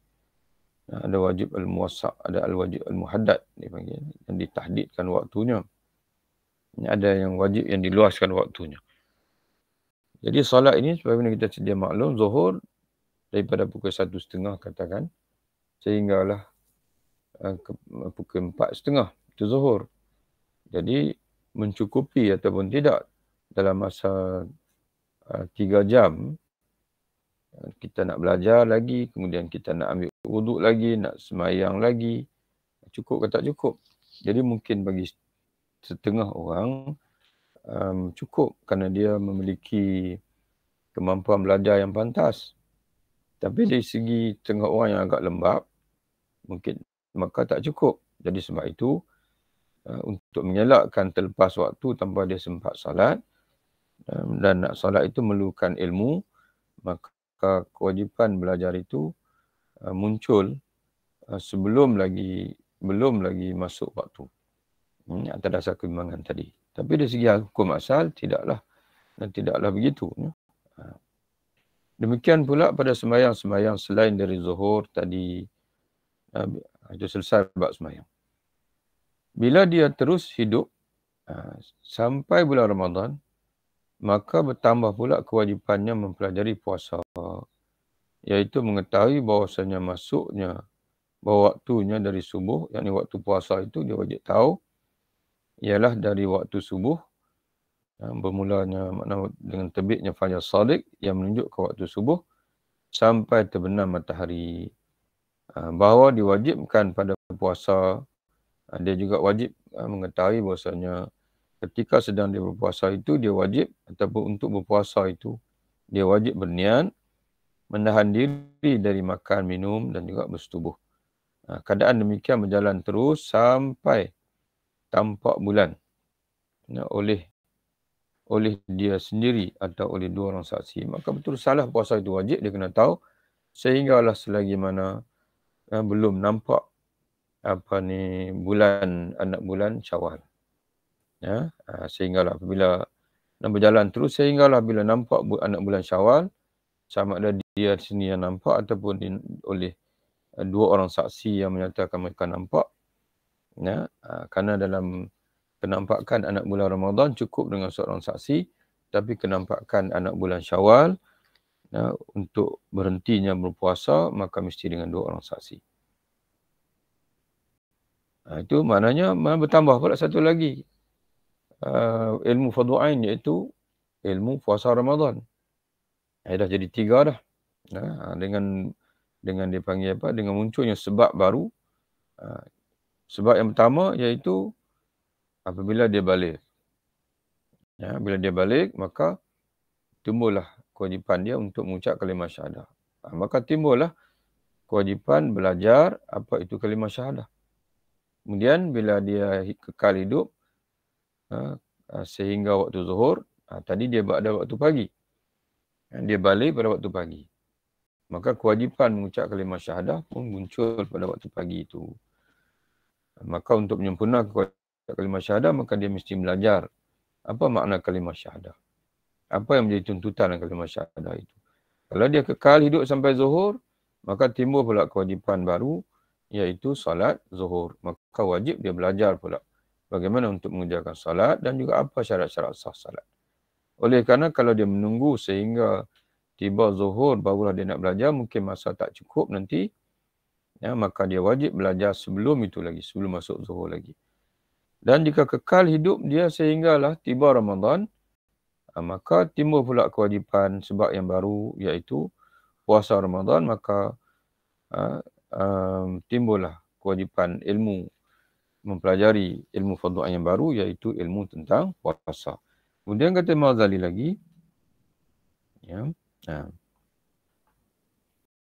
Speaker 1: Ada wajib al-muwassa', ada al-wajib al-muhaddad dipanggil, yang ditahdidkan waktunya. Ada yang wajib yang diluaskan waktunya. Jadi solat ini sebagaimana kita sedia maklum, zuhur daripada pukul 1.30 katakan, sehinggalah pukul 4.30 itu zuhur. Jadi mencukupi ataupun tidak dalam masa 3 jam kita nak belajar lagi, kemudian kita nak ambil wuduk lagi, nak semayang lagi, cukup ke tak cukup. Jadi mungkin bagi setengah orang cukup kerana dia memiliki kemampuan belajar yang pantas. Tapi dari segi tengah orang yang agak lembab, mungkin maka tak cukup. Jadi sebab itu, untuk mengelakkan terlepas waktu tanpa dia sempat solat, dan nak solat itu memerlukan ilmu, maka kewajipan belajar itu muncul belum lagi masuk waktu. Atas dasar kebimbangan tadi. Tapi dari segi hukum asal, tidaklah begitu. Demikian pula pada sembahyang selain dari zuhur tadi, itu selesai bab sembahyang. Bila dia terus hidup sampai bulan Ramadan, maka bertambah pula kewajipannya mempelajari puasa, iaitu mengetahui bahawasanya bahawa waktunya dari subuh, yakni waktu puasa itu dia wajib tahu, ialah dari waktu subuh, bermulanya makna dengan terbitnya fajar shadiq yang menunjuk ke waktu subuh sampai terbenam matahari. Bahawa diwajibkan pada puasa, dia juga wajib mengetahui bahawasanya ketika sedang dia berpuasa itu, dia wajib ataupun untuk berpuasa itu, dia wajib berniat menahan diri dari makan, minum dan juga bersetubuh. Keadaan demikian berjalan terus sampai tampak bulan oleh dia sendiri atau oleh dua orang saksi. Maka betul salah puasa itu wajib, dia kena tahu, sehinggalah selagi mana belum nampak anak bulan Syawal. Sehinggalah apabila berjalan terus, sehinggalah bila nampak anak bulan Syawal, sama ada dia sendiri yang nampak ataupun oleh dua orang saksi yang menyatakan mereka nampak. Kerana dalam kenampakan anak bulan Ramadan cukup dengan seorang saksi, tapi kenampakan anak bulan Syawal untuk berhentinya berpuasa, maka mesti dengan dua orang saksi. Itu maknanya bertambah pula satu lagi ilmu fardu ain, iaitu ilmu puasa Ramadan. Dah jadi 3 dah. Dengan dipanggil apa? Dengan munculnya sebab baru. Sebab yang pertama iaitu apabila dia balik. Bila dia balik, maka timbullah kewajipan dia untuk mengucap kalimah syahadah. Maka timbullah kewajipan belajar apa itu kalimah syahadah. Kemudian bila dia kekal hidup sehingga waktu zuhur, tadi dia ada waktu pagi. Dia balik pada waktu pagi. Maka kewajipan mengucap kalimah syahadah pun muncul pada waktu pagi itu. Maka untuk menyempurnakan kalimah syahadah, maka dia mesti belajar apa makna kalimah syahadah. Apa yang menjadi tuntutan kalimah syahadah itu. Kalau dia kekal hidup sampai zuhur, maka timbul pula kewajipan baru, iaitu salat zuhur. Maka wajib dia belajar pula bagaimana untuk mengerjakan salat dan juga apa syarat-syarat sah salat. Oleh kerana kalau dia menunggu sehingga tiba zuhur barulah dia nak belajar, mungkin masa tak cukup nanti, maka dia wajib belajar sebelum itu lagi, sebelum masuk zuhur lagi. Dan jika kekal hidup dia sehinggalah tiba Ramadan, maka timbul pula kewajipan sebab yang baru, iaitu puasa Ramadan, maka timbullah kewajipan ilmu, mempelajari ilmu fardu ain yang baru, iaitu ilmu tentang puasa. Kemudian kata Imam Ghazali lagi,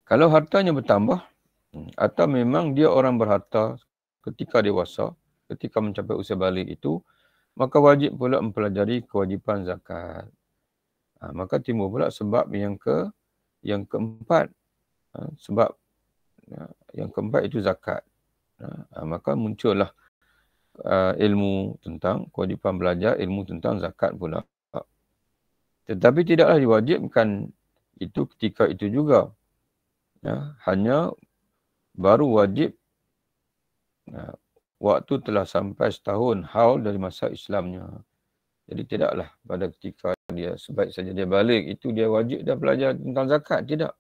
Speaker 1: kalau hartanya bertambah, atau memang dia orang berharta ketika dewasa, ketika mencapai usia balik itu, maka wajib pula mempelajari kewajipan zakat. Maka timbul pula sebab yang keempat. Sebab yang keempat itu zakat. Maka muncullah ilmu tentang kewajipan belajar, ilmu tentang zakat pula. Tetapi tidaklah diwajibkan itu ketika itu juga. Hanya baru wajib waktu telah sampai setahun haul dari masa Islamnya. Jadi tidaklah pada ketika dia sebaik saja dia balik itu dia wajib dah belajar tentang zakat, tidak.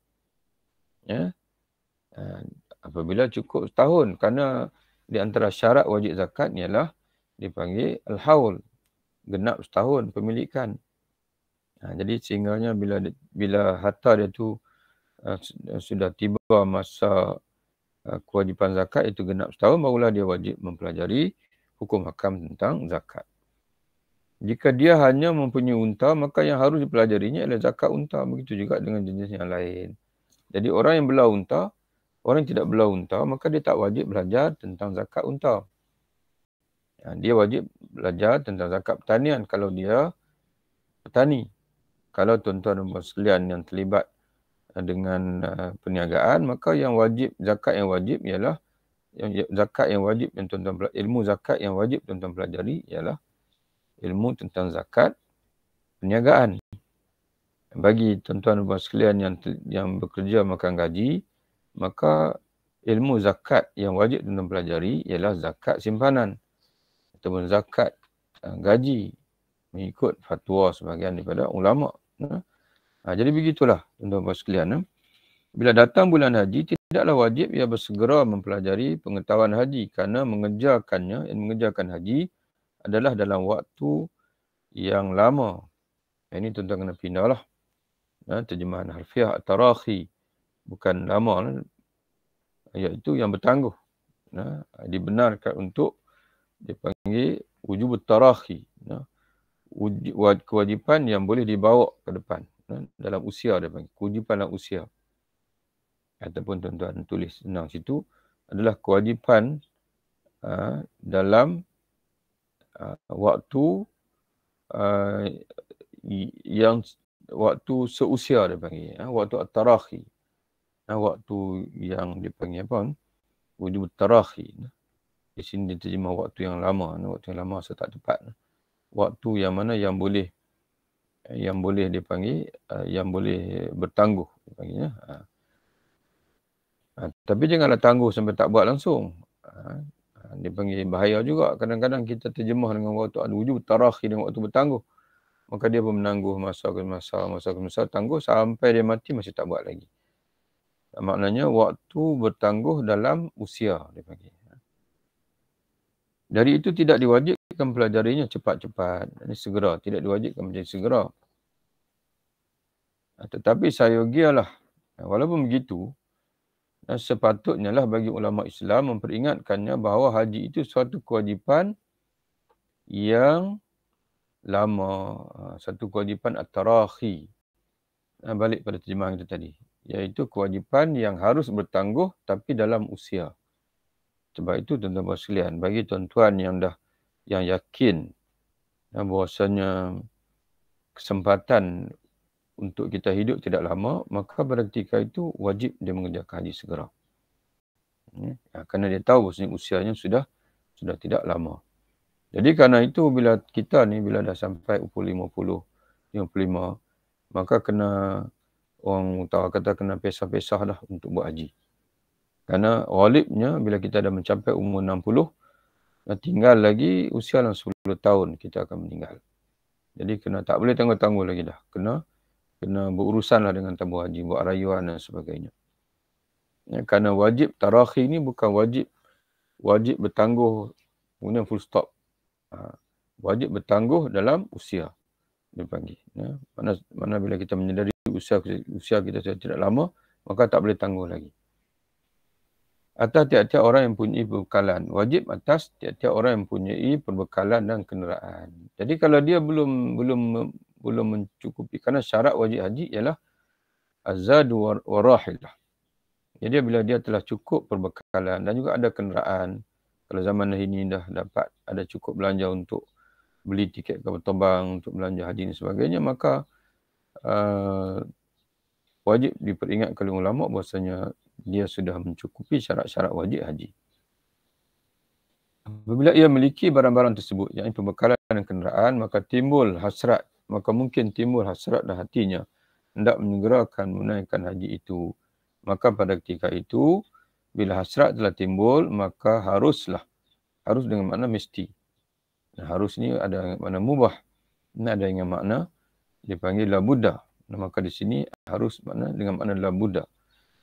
Speaker 1: Apabila cukup setahun, kerana di antara syarat wajib zakat ialah dipanggil al-haul, genap setahun pemilikan. Jadi sehingganya bila harta dia tu sudah tiba masa kewajipan zakat itu genap setahun, barulah dia wajib mempelajari hukum hakam tentang zakat. Jika dia hanya mempunyai unta, maka yang harus dipelajarinya adalah zakat unta. Begitu juga dengan jenis yang lain. Jadi orang yang belau unta, orang yang tidak belau unta, maka dia tak wajib belajar tentang zakat unta. Dia wajib belajar tentang zakat pertanian kalau dia petani. Kalau tuan-tuan dan puan sekalian yang terlibat dengan perniagaan, maka yang wajib, zakat yang wajib ialah zakat yang wajib yang tuan-tuan ilmu zakat yang wajib tuan-tuan pelajari ialah ilmu tentang zakat perniagaan. Bagi tuan-tuan dan puan sekalian yang bekerja makan gaji, maka ilmu zakat yang wajib tuan-tuan pelajari ialah zakat simpanan ataupun zakat gaji mengikut fatwa sebahagian daripada ulama. Jadi begitulah tuan-tuan dan puan sekalian. Bila datang bulan haji, tidaklah wajib ia bersegera mempelajari pengetahuan haji kerana mengerjakan haji adalah dalam waktu yang lama. Ini tuan-tuan kena pindahlah. Terjemahan harfiah at-tarakhi. Bukan lama. Iaitu yang bertangguh. Dibenarkan untuk dipanggil wujub at-tarakhi. Kewajipan yang boleh dibawa ke depan. Dalam usia dia panggil. Kewajipan dalam usia. Ataupun tuan-tuan tulis senang situ adalah kewajipan dalam waktu yang waktu seusia dia panggil, waktu at-tarakhi, waktu yang dipanggil apa, wujub at-tarakhi. Di sini diterjemah waktu yang lama, waktu yang lama saya tak tepat. Waktu yang mana yang boleh dipanggil, yang boleh bertangguh dipanggilnya. Tapi janganlah tangguh sampai tak buat langsung. Dia panggil bahaya juga. Kadang-kadang kita terjemah dengan waktu wujub tarakhi dengan waktu bertangguh. Maka dia pun menangguh masa ke masa, tangguh sampai dia mati masih tak buat lagi. Maknanya waktu bertangguh dalam usia dia panggil. Dari itu tidak diwajibkan pelajarinya cepat-cepat. Ini segera, tidak diwajibkan menjadi segera. Tetapi sayogialah. Walaupun begitu, sepatutnya lah bagi ulama Islam memperingatkannya bahawa haji itu suatu kewajipan yang lama, satu kewajipan at-tarakhi. Balik pada terjemahan kita tadi, iaitu kewajipan yang harus bertangguh tapi dalam usia. Sebab itu tuan-tuan sekalian, bagi tuan-tuan yang yakin bahawasanya kesempatan untuk kita hidup tidak lama, maka pada ketika itu wajib dia mengerjakan haji segera. Kerana dia tahu bahawasanya usianya sudah tidak lama. Jadi kerana itu bila kita ni bila dah sampai umur 50, 55, maka kena orang kata kena pesah-pesah dah untuk buat haji. Kerana ghalibnya bila kita dah mencapai umur 60, tinggal lagi usia dalam 10 tahun kita akan meninggal. Jadi tak boleh tangguh-tangguh lagi dah. Kena berurusanlah dengan tabung haji, buat rayuan dan sebagainya. Kerana wajib tarakhi ni bukan wajib bertangguh kemudian full stop. Wajib bertangguh dalam usia dipanggil. Mana bila kita menyedari usia kita sudah tidak lama, maka tak boleh tangguh lagi. Atas tiap-tiap orang yang mempunyai perbekalan. Wajib atas tiap-tiap orang yang mempunyai perbekalan dan kenderaan. Jadi kalau dia belum mencukupi, kerana syarat wajib haji ialah azadu wa rahilah. Jadi bila dia telah cukup perbekalan dan juga ada kenderaan, kalau zaman ini dah dapat ada cukup belanja untuk beli tiket kapal terbang, untuk belanja haji dan sebagainya, maka wajib diperingatkan oleh ulama bahasanya dia sudah mencukupi syarat-syarat wajib haji. Apabila ia memiliki barang-barang tersebut, yakni perbekalan dan kenderaan, maka mungkin timbul hasrat dalam hatinya hendak menyegerakan menunaikan haji itu. Maka pada ketika itu, bila hasrat telah timbul, maka harus dengan makna mesti. Harus ni ada makna mubah. Ini ada dengan makna dipanggil la buddha. Maka di sini harus dengan makna la buddha.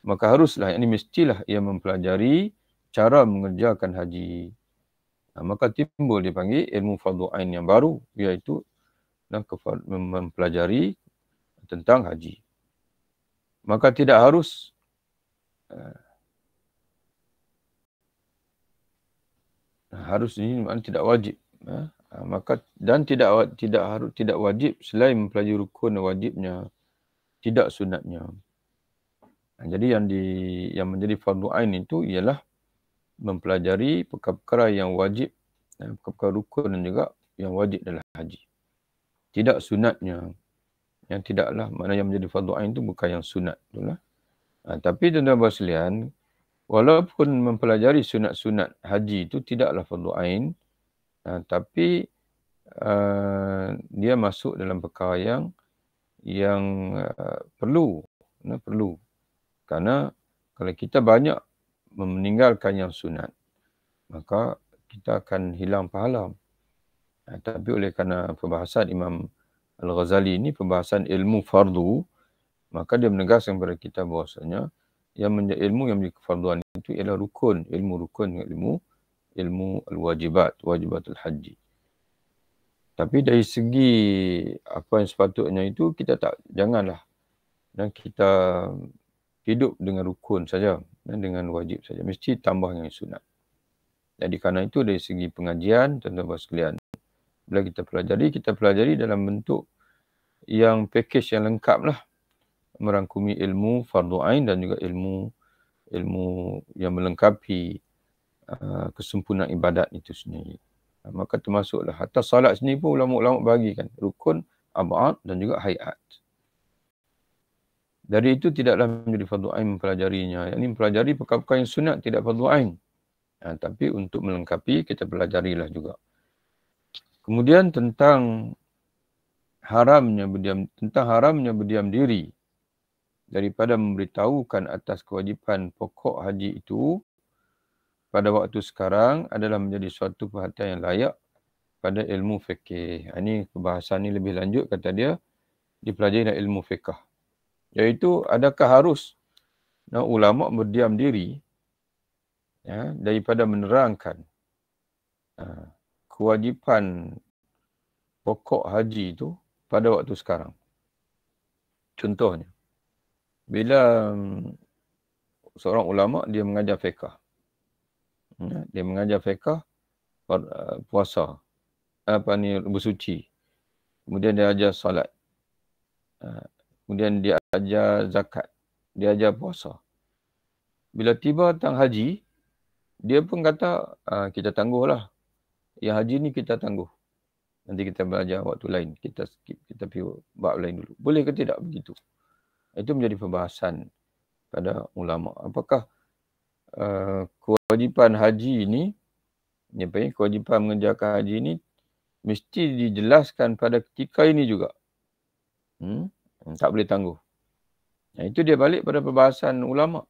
Speaker 1: Maka haruslah, ini mestilah ia mempelajari cara mengerjakan haji. Maka timbul dipanggil ilmu fardhu ain yang baru, iaitu mempelajari tentang haji. Maka tidak harus harus ini maknanya tidak wajib. Maka dan tidak wajib selain mempelajari rukun wajibnya, tidak sunatnya. Jadi yang menjadi fardu ain itu ialah mempelajari perkara-perkara yang wajib, perkara rukun dan juga yang wajib adalah haji. Tidak sunatnya. Yang tidaklah, maknanya yang menjadi fardu ain itu bukan yang sunat. Itulah. Tapi tuan-tuan sekalian, walaupun mempelajari sunat-sunat haji itu tidaklah fardu ain, tapi dia masuk dalam perkara yang perlu. Kerana kalau kita banyak meninggalkan yang sunat, maka kita akan hilang pahala. Tapi oleh kerana perbahasan Imam Al-Ghazali ini, perbahasan ilmu fardu, maka dia menegaskan kepada kita bahawasanya ilmu yang menjadi kefarduan itu ialah rukun. Ilmu rukun dengan ilmu al-wajibat, wajibatul haji. Tapi dari segi apa yang sepatutnya itu, janganlah. Dan kita hidup dengan rukun saja dan dengan wajib saja. Mesti tambah yang sunat. Jadi kerana itu dari segi pengajian, tuan-tuan sekalian, bila kita pelajari dalam bentuk yang package yang lengkap lah. Merangkumi ilmu fardu ain dan juga ilmu yang melengkapi kesempurnaan ibadat itu sendiri. Maka termasuklah hatta salat sendiri pun ulama-ulama bagikan rukun, ab'ad dan juga hayat. Dari itu tidaklah menjadi fardu ain mempelajarinya. Yang ini mempelajari perkara-perkara yang sunat tidak fardu ain. Tapi untuk melengkapi kita pelajarilah juga. Kemudian tentang haramnya berdiam diri daripada memberitahukan atas kewajipan pokok haji itu pada waktu sekarang adalah menjadi suatu perhatian yang layak pada ilmu fikih. Ini perbahasan ini lebih lanjut, kata dia, dipelajari dalam ilmu fiqh. Iaitu adakah harus ulama berdiam diri daripada menerangkan kewajipan pokok haji itu pada waktu sekarang. Contohnya, bila seorang ulama dia mengajar fiqh. Dia mengajar fiqh puasa, bersuci. Kemudian dia ajar salat. Kemudian dia ajar zakat. Dia ajar puasa. Bila tiba tentang haji, dia pun kata, kita tangguhlah. Yang haji ni kita tangguh. Nanti kita belajar waktu lain. Kita pergi bab lain dulu. Boleh ke tidak begitu? Itu menjadi perbahasan pada ulama. Apakah kewajipan haji ini, kewajipan mengerjakan haji ini mesti dijelaskan pada ketika ini juga. Tak boleh tangguh. Itu dia balik pada perbahasan ulama.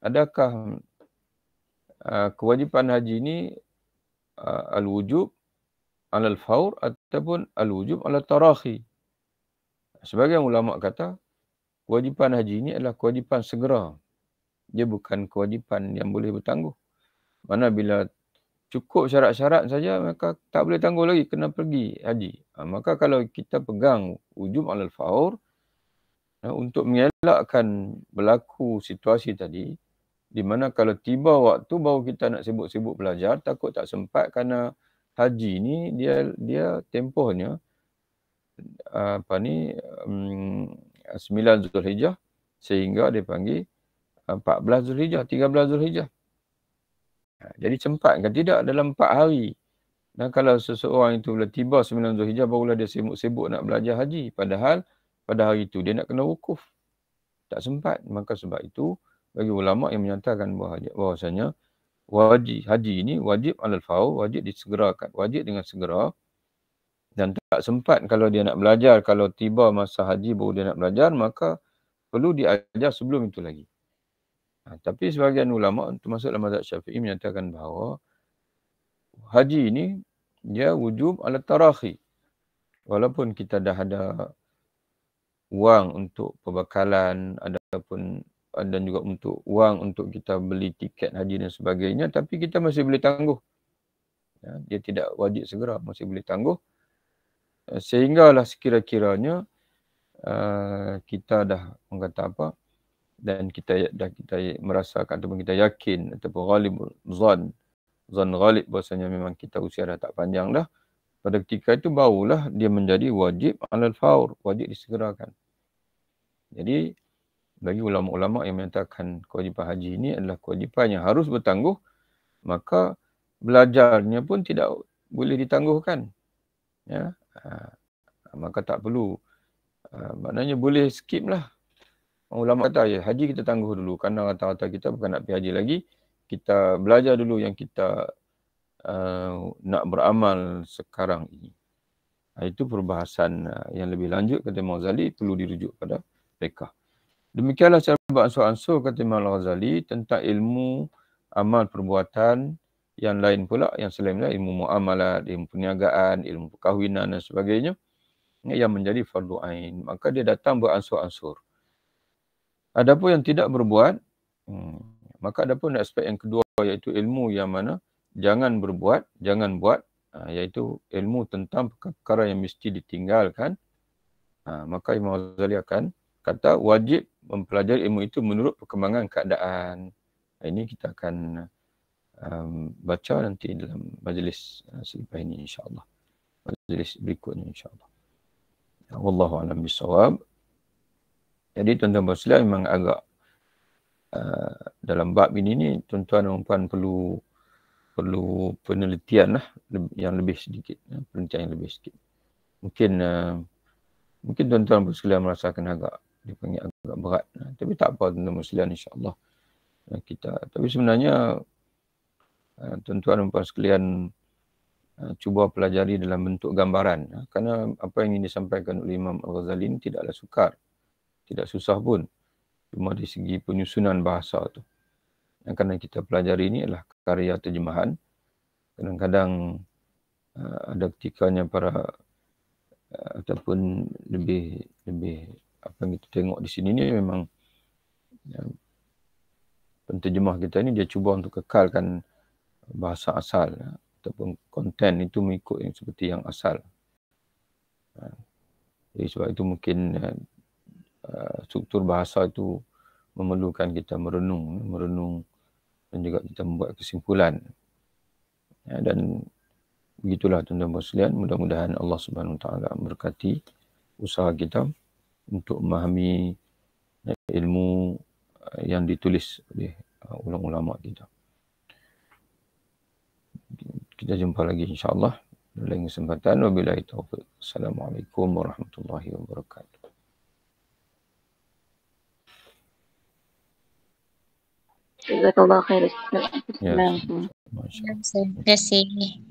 Speaker 1: Adakah kewajipan haji ini al-wujub alal faur ataupun al-wujub ala tarakhi? Sebagian ulama kata kewajipan haji ini adalah kewajipan segera. Dia bukan kewajipan yang boleh bertangguh. Mana bila cukup syarat-syarat saja, maka tak boleh tangguh lagi, kena pergi haji. Maka kalau kita pegang wujub alal faur, untuk mengelakkan berlaku situasi tadi, di mana kalau tiba waktu baru kita nak sibuk-sibuk belajar, takut tak sempat kerana haji ni dia tempohnya 9 Zulhijjah sehingga dia panggil 14 Zulhijjah, 13 Zulhijjah. Jadi sempat kan? Tidak, dalam 4 hari. Dan kalau seseorang itu bila tiba 9 Zulhijjah barulah dia sibuk-sibuk nak belajar haji. Padahal pada hari itu dia nak kena wukuf. Tak sempat. Maka sebab itu bagi ulama yang menyatakan bahawasanya haji ini wajib alal faur, wajib disegerakan, wajib dengan segera. Dan tak sempat kalau dia nak belajar, kalau tiba masa haji baru dia nak belajar, maka perlu diajar sebelum itu lagi. Tapi sebahagian ulama, termasuk dalam mazhab Syafi'i, menyatakan bahawa haji ini dia wujub ala tarakhi. Walaupun kita dah ada wang untuk perbekalan, dan juga untuk wang untuk kita beli tiket haji dan sebagainya, tapi kita masih boleh tangguh. Dia tidak wajib segera, masih boleh tangguh. Sehinggalah sekira-kiranya kita dah mengata apa, dan kita merasakan ataupun kita yakin ataupun ghalib zan ghalib bahasanya memang kita usia dah tak panjang dah, pada ketika itu barulah dia menjadi wajib alal faur, wajib disegerakan. Jadi bagi ulama-ulama yang menyatakan kewajipan haji ini adalah kewajipan yang harus bertangguh, maka belajarnya pun tidak boleh ditangguhkan. Ya, maka tak perlu. Maknanya boleh skip lah. Ulama kata ya haji kita tangguh dulu kerana rata-rata kita bukan nak pergi haji lagi. Kita belajar dulu yang kita nak beramal sekarang ini. Itu perbahasan yang lebih lanjut kata Imam Ghazali perlu dirujuk pada mereka. Demikianlah cara beransur-ansur kata Imam Ghazali tentang ilmu amal perbuatan yang lain pula, yang selain ilmu muamalat, ilmu perniagaan, ilmu perkahwinan dan sebagainya yang menjadi fardu ain. Maka dia datang beransur-ansur. Adapun yang tidak berbuat, maka adapun aspek yang kedua iaitu ilmu yang mana jangan berbuat, jangan buat, iaitu ilmu tentang perkara yang mesti ditinggalkan. Maka Imam Ghazali akan kata wajib mempelajari ilmu itu menurut perkembangan keadaan. Ini kita akan baca nanti dalam majlis selepas ini insya-Allah. Majlis berikutnya insya-Allah. Wallahu a'lam bissawab. Jadi tuan-tuan dan puan memang agak dalam bab ini tuan-tuan dan puan perlu penelitian lah yang lebih sedikit, penelitian yang lebih sedikit. Mungkin tuan-tuan sekalian merasakan agak dipanggil agak berat, tapi tak apa tuan-tuan sekalian insya-Allah tapi sebenarnya tuan-tuan dan puan sekalian cuba pelajari dalam bentuk gambaran, kerana apa yang ini disampaikan oleh Imam Al-Ghazali ini tidaklah sukar, tidak susah pun, cuma dari segi penyusunan bahasa tu. Kerana kita pelajari ini adalah karya terjemahan. Kadang-kadang ada ketikanya para ataupun lebih apa yang kita tengok di sini ni memang penterjemah kita ni dia cuba untuk kekalkan bahasa asal ataupun konten itu mengikut yang seperti yang asal. Jadi sebab itu mungkin struktur bahasa itu memerlukan kita merenung dan juga kita membuat kesimpulan. Dan begitulah tuan-tuan dan sekalian, mudah-mudahan Allah Subhanahu Wa Taala memberkati usaha kita untuk memahami ilmu yang ditulis oleh ulama-ulama kita. Kita jumpa lagi insya-Allah dalam lain kesempatan. Wabillahi taufiq. Assalamualaikum warahmatullahi wabarakatuh.
Speaker 2: Jazakallah khair.
Speaker 1: Ya,
Speaker 3: Terima kasih.